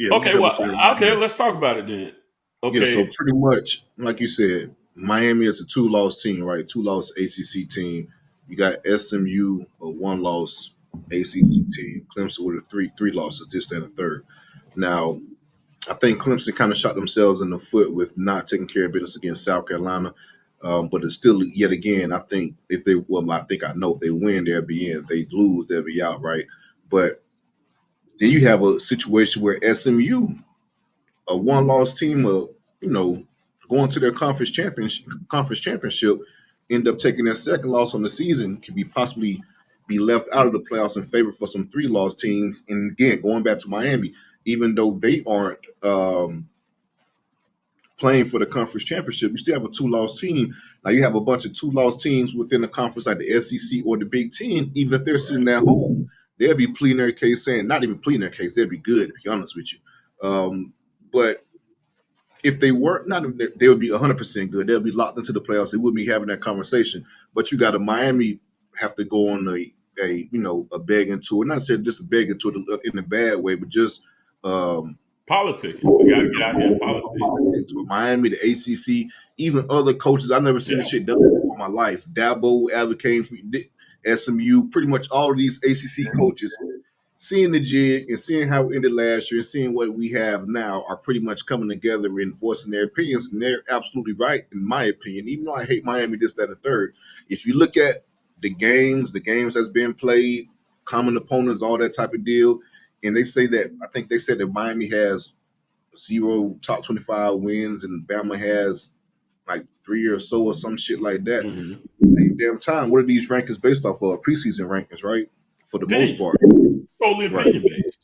Yeah. Okay, let's talk about it then. Okay. Yeah, so pretty much, like you said, Miami is a 2-loss team, right? 2-loss ACC team. You got SMU, a 1-loss ACC team. Clemson with a three losses, this and a third. Now, I think Clemson kind of shot themselves in the foot with not taking care of business against South Carolina. But it's still, yet again, I think I know if they win, they'll be in. If they lose, they'll be out, right? But then you have a situation where SMU, a 1-loss team, going to their conference championship, end up taking their second loss on the season, can be possibly be left out of the playoffs in favor for some 3-loss teams. And again, going back to Miami, even though they aren't playing for the conference championship, you still have a 2-loss team. Now you have a bunch of 2-loss teams within the conference like the SEC or the Big Ten. Even if they're sitting at home, they'll be pleading their case, saying not even pleading their case, they'll be good, to be honest with you. But if they weren't, they would be 100% good. They'll be locked into the playoffs. They would be having that conversation. But you got a Miami have to go on a begging tour, not necessarily just a begging tour in a bad way, but just politicking. We got to get out here and politic. To Miami, the ACC, even other coaches. I've never seen this shit done before in my life. Dabo advocating for SMU, pretty much all of these ACC coaches. Seeing the jig and seeing how it ended last year and seeing what we have now are pretty much coming together and voicing their opinions. And they're absolutely right, in my opinion, even though I hate Miami, this, that, and the third. If you look at the games that's been played, common opponents, all that type of deal, and I think they said that Miami has 0 top 25 wins and Bama has like 3 or so or some shit like that. Mm-hmm. Same damn time. What are these rankings based off of? Preseason rankings, right? For the most part. Totally opinion based.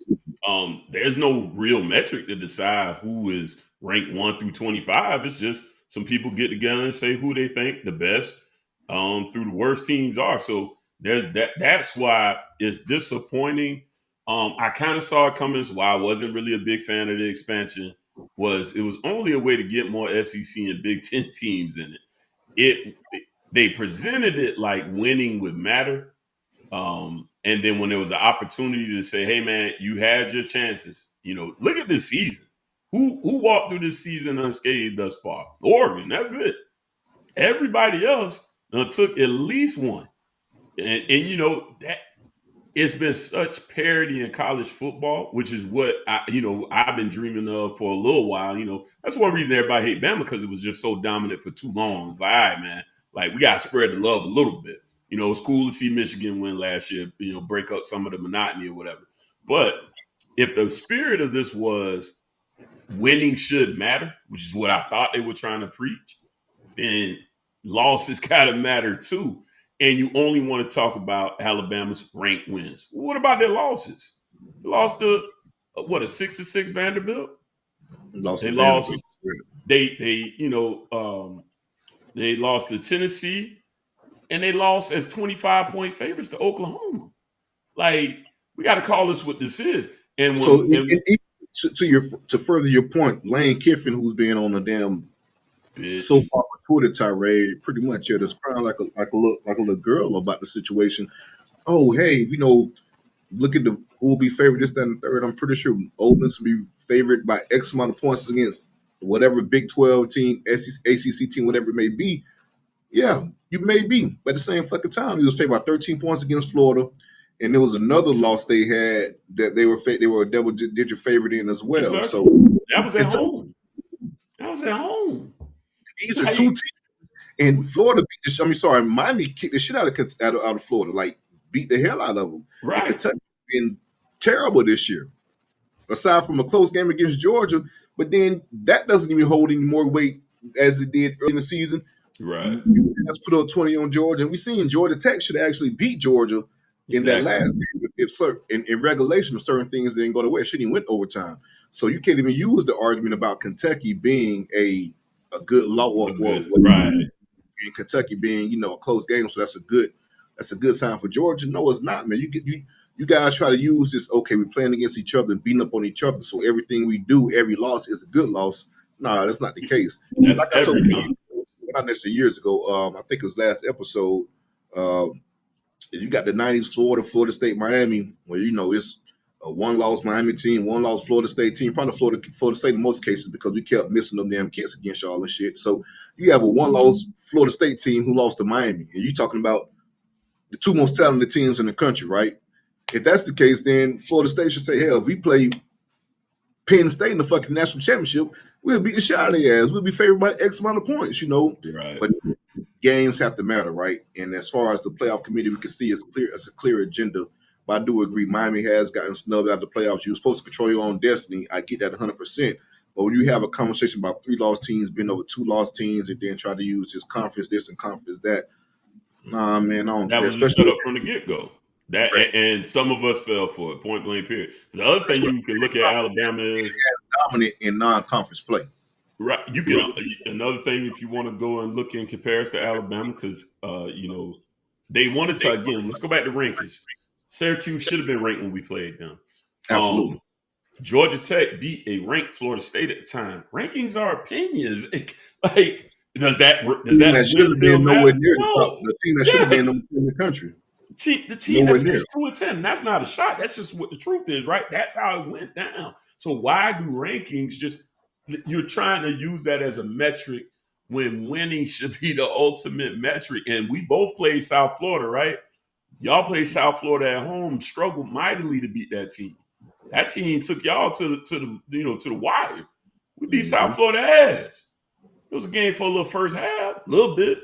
There's no real metric to decide who is ranked 1 through 25. It's just some people get together and say who they think the best through the worst teams are. So that's why it's disappointing. I kind of saw it coming. So why I wasn't really a big fan of the expansion was it was only a way to get more SEC and Big Ten teams in it. They presented it like winning would matter. And then when there was an opportunity to say, hey, man, you had your chances. Look at this season. Who walked through this season unscathed thus far? Oregon, that's it. Everybody else took at least one. And that it's been such parity in college football, which is what I've been dreaming of for a little while. That's one reason everybody hate Bama, because it was just so dominant for too long. It's like, all right, man, like we got to spread the love a little bit. It's cool to see Michigan win last year, break up some of the monotony or whatever. But if the spirit of this was winning should matter, which is what I thought they were trying to preach, then losses got to matter too. And you only want to talk about Alabama's ranked wins. What about their losses? They lost to a 6-6 Vanderbilt. They lost. They lost to Tennessee. And they lost as 25-point favorites to Oklahoma. Like, we got to call this what this is. And to further your point, Lane Kiffin, who's been on a damn so far Twitter tirade, pretty much just crying like a little girl about the situation. Oh, hey, look at who will be favored this, that, and the third. I'm pretty sure Ole Miss will be favored by X amount of points against whatever Big 12 team, ACC team, whatever it may be. Yeah, you may be. But at the same fucking time, he was favored by 13 points against Florida, and there was another loss they had that they were a double-digit favorite in as well. Exactly. So that was at home. These are two teams, and Florida Miami kicked the shit out of Florida, like beat the hell out of them. Right. And Kentucky been terrible this year, aside from a close game against Georgia. But then that doesn't even hold any more weight as it did early in the season. Right. You just put up 20 on Georgia, and we seen Georgia Tech should actually beat Georgia in that last game. If in regulation of certain things didn't go the way, it shouldn't even went overtime. So you can't even use the argument about Kentucky being a good law, right? And Kentucky being a close game. So that's a good sign for Georgia. No, it's not, man. You guys try to use this. Okay, we're playing against each other and beating up on each other. So everything we do, every loss is a good loss. No, that's not the case. That's like I told you, not necessarily years ago. I think it was last episode. You got the '90s Florida State, Miami, where it's a one-loss Miami team, one-loss Florida State team, probably Florida State in most cases because we kept missing them damn kicks against y'all and shit. So you have a one-loss Florida State team who lost to Miami, and you talking about the two most talented teams in the country, right? If that's the case, then Florida State should say, hell, if we play Penn State in the fucking national championship, we'll beat the shit out of their ass. We'll be favored by X amount of points, you know. Right. But games have to matter, right? And as far as the playoff committee, we can see it's a clear agenda. But I do agree, Miami has gotten snubbed out of the playoffs. You're supposed to control your own destiny. I get that 100%. But when you have a conversation about 3-loss teams being over 2-loss teams and then try to use this conference this and conference that, nah, man, I don't. That was just set up from the get-go. That right. And some of us fell for it, point blank period. The other thing you can look at Alabama is dominant in non-conference play. Right. You can another thing if you want to go and look in comparison to Alabama, because they wanted to again. Let's go back to rankings. Syracuse should have been ranked when we played them. Absolutely. Georgia Tech beat a ranked Florida State at the time. Rankings are opinions. Like, does that should have been nowhere near the team that should have been in the country. The team that finished 2-10. That's not a shot. That's just what the truth is, right? That's how it went down. So why do rankings just? You're trying to use that as a metric when winning should be the ultimate metric. And we both played South Florida, right? Y'all played South Florida at home, struggled mightily to beat that team. That team took y'all to the wire. We beat South Florida ass. It was a game for a little first half, a little bit.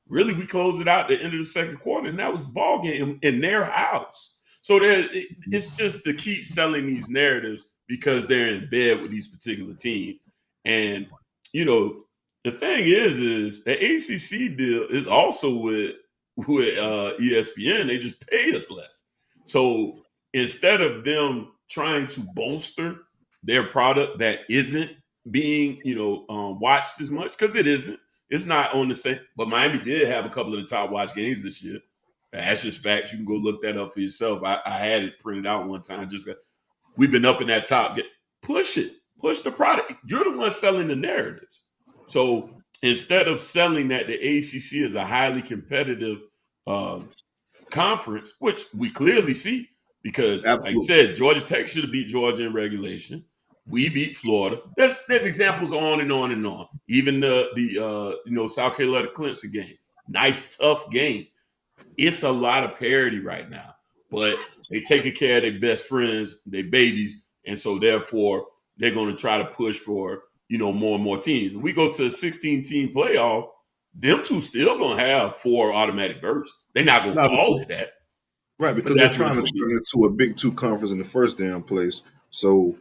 Really, we closed it out at the end of the second quarter, and that was the ball game in their house. So it's just to keep selling these narratives because they're in bed with these particular teams. And, the thing is the ACC deal is also with ESPN. They just pay us less. So instead of them trying to bolster their product that isn't being, watched as much, because it isn't. It's not on the same. But Miami did have a couple of the top watch games this year. That's just facts. You can go look that up for yourself. I had it printed out one time. We've been up in that top. Push it. Push the product. You're the one selling the narratives. So instead of selling that the ACC is a highly competitive conference, which we clearly see, because Absolutely. Like I said, Georgia Tech should have beat Georgia in regulation. We beat Florida. There's examples on and on and on. Even the South Carolina Clemson game. Nice, tough game. It's a lot of parity right now. But they taking care of their best friends, their babies, and so therefore they're going to try to push for, more and more teams. When we go to a 16-team playoff, them two still going to have 4 automatic berths. They're not going to call it that. Right, because they're trying to turn it into a Big 2 conference in the first damn place. So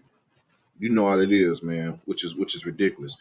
you know how it is, man, which is ridiculous.